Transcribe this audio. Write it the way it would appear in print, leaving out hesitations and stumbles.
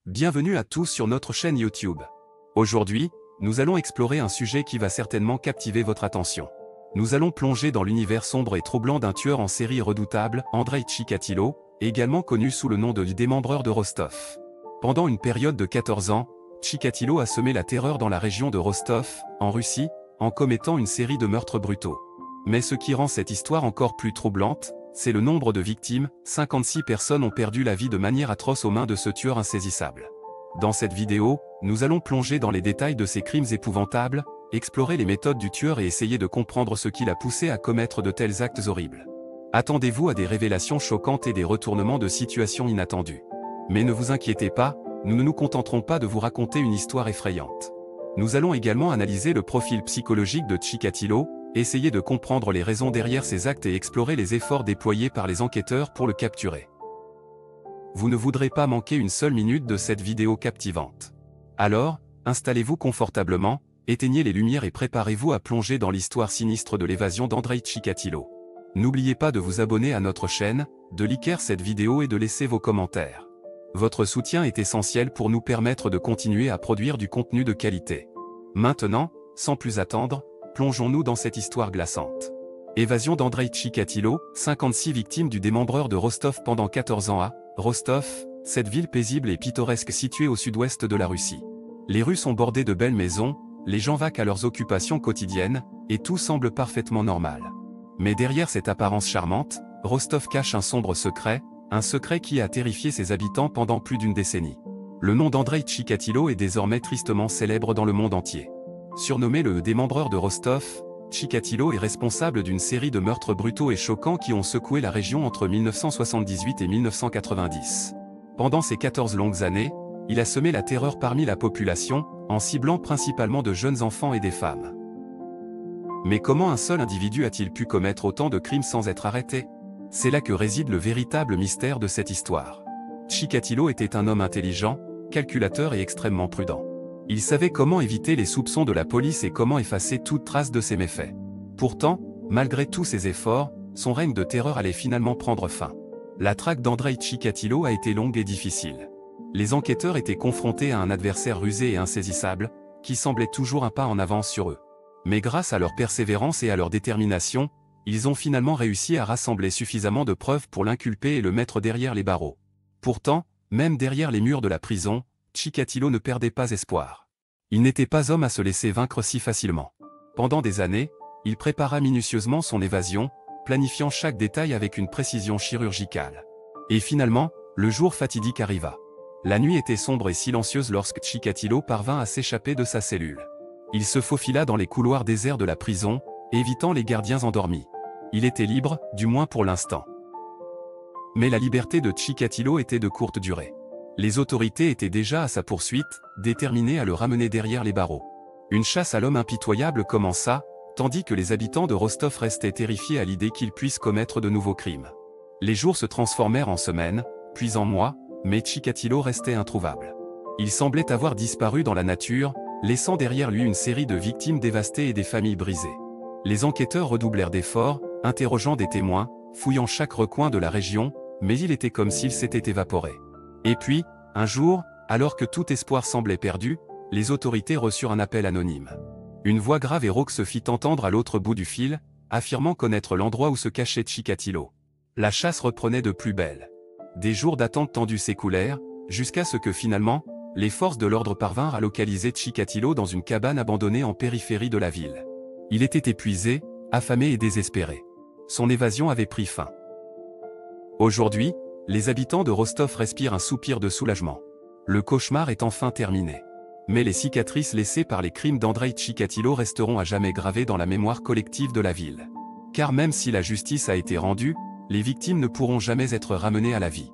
Bienvenue à tous sur notre chaîne YouTube. Aujourd'hui, nous allons explorer un sujet qui va certainement captiver votre attention. Nous allons plonger dans l'univers sombre et troublant d'un tueur en série redoutable, Andreï Tchikatilo, également connu sous le nom de démembreur de Rostov. Pendant une période de 14 ans, Tchikatilo a semé la terreur dans la région de Rostov, en Russie, en commettant une série de meurtres brutaux. Mais ce qui rend cette histoire encore plus troublante, c'est le nombre de victimes. 56 personnes ont perdu la vie de manière atroce aux mains de ce tueur insaisissable. Dans cette vidéo, nous allons plonger dans les détails de ces crimes épouvantables, explorer les méthodes du tueur et essayer de comprendre ce qui l'a poussé à commettre de tels actes horribles. Attendez-vous à des révélations choquantes et des retournements de situation inattendus. Mais ne vous inquiétez pas, nous ne nous contenterons pas de vous raconter une histoire effrayante. Nous allons également analyser le profil psychologique de Tchikatilo, essayer de comprendre les raisons derrière ces actes et explorer les efforts déployés par les enquêteurs pour le capturer. Vous ne voudrez pas manquer une seule minute de cette vidéo captivante. Alors, installez-vous confortablement, éteignez les lumières et préparez-vous à plonger dans l'histoire sinistre de l'évasion d'Andreï Tchikatilo. N'oubliez pas de vous abonner à notre chaîne, de liker cette vidéo et de laisser vos commentaires. Votre soutien est essentiel pour nous permettre de continuer à produire du contenu de qualité. Maintenant, sans plus attendre, plongeons-nous dans cette histoire glaçante. Évasion d'Andreï Tchikatilo, 56 victimes du démembreur de Rostov pendant 14 ans à Rostov, cette ville paisible et pittoresque située au sud-ouest de la Russie. Les rues sont bordées de belles maisons, les gens vaquent à leurs occupations quotidiennes, et tout semble parfaitement normal. Mais derrière cette apparence charmante, Rostov cache un sombre secret, un secret qui a terrifié ses habitants pendant plus d'une décennie. Le nom d'Andreï Tchikatilo est désormais tristement célèbre dans le monde entier. Surnommé le démembreur de Rostov, Tchikatilo est responsable d'une série de meurtres brutaux et choquants qui ont secoué la région entre 1978 et 1990. Pendant ces 14 longues années, il a semé la terreur parmi la population, en ciblant principalement de jeunes enfants et des femmes. Mais comment un seul individu a-t-il pu commettre autant de crimes sans être arrêté? C'est là que réside le véritable mystère de cette histoire. Tchikatilo était un homme intelligent, calculateur et extrêmement prudent. Il savait comment éviter les soupçons de la police et comment effacer toute trace de ses méfaits. Pourtant, malgré tous ses efforts, son règne de terreur allait finalement prendre fin. La traque d'Andreï Tchikatilo a été longue et difficile. Les enquêteurs étaient confrontés à un adversaire rusé et insaisissable, qui semblait toujours un pas en avance sur eux. Mais grâce à leur persévérance et à leur détermination, ils ont finalement réussi à rassembler suffisamment de preuves pour l'inculper et le mettre derrière les barreaux. Pourtant, même derrière les murs de la prison, Tchikatilo ne perdait pas espoir. Il n'était pas homme à se laisser vaincre si facilement. Pendant des années, il prépara minutieusement son évasion, planifiant chaque détail avec une précision chirurgicale. Et finalement, le jour fatidique arriva. La nuit était sombre et silencieuse lorsque Tchikatilo parvint à s'échapper de sa cellule. Il se faufila dans les couloirs déserts de la prison, évitant les gardiens endormis. Il était libre, du moins pour l'instant. Mais la liberté de Tchikatilo était de courte durée. Les autorités étaient déjà à sa poursuite, déterminées à le ramener derrière les barreaux. Une chasse à l'homme impitoyable commença, tandis que les habitants de Rostov restaient terrifiés à l'idée qu'il puisse commettre de nouveaux crimes. Les jours se transformèrent en semaines, puis en mois, mais Tchikatilo restait introuvable. Il semblait avoir disparu dans la nature, laissant derrière lui une série de victimes dévastées et des familles brisées. Les enquêteurs redoublèrent d'efforts, interrogeant des témoins, fouillant chaque recoin de la région, mais il était comme s'il s'était évaporé. Et puis, un jour, alors que tout espoir semblait perdu, les autorités reçurent un appel anonyme. Une voix grave et rauque se fit entendre à l'autre bout du fil, affirmant connaître l'endroit où se cachait Tchikatilo. La chasse reprenait de plus belle. Des jours d'attente tendue s'écoulèrent, jusqu'à ce que finalement, les forces de l'ordre parvinrent à localiser Tchikatilo dans une cabane abandonnée en périphérie de la ville. Il était épuisé, affamé et désespéré. Son évasion avait pris fin. Aujourd'hui, les habitants de Rostov respirent un soupir de soulagement. Le cauchemar est enfin terminé. Mais les cicatrices laissées par les crimes d'Andreï Tchikatilo resteront à jamais gravées dans la mémoire collective de la ville. Car même si la justice a été rendue, les victimes ne pourront jamais être ramenées à la vie.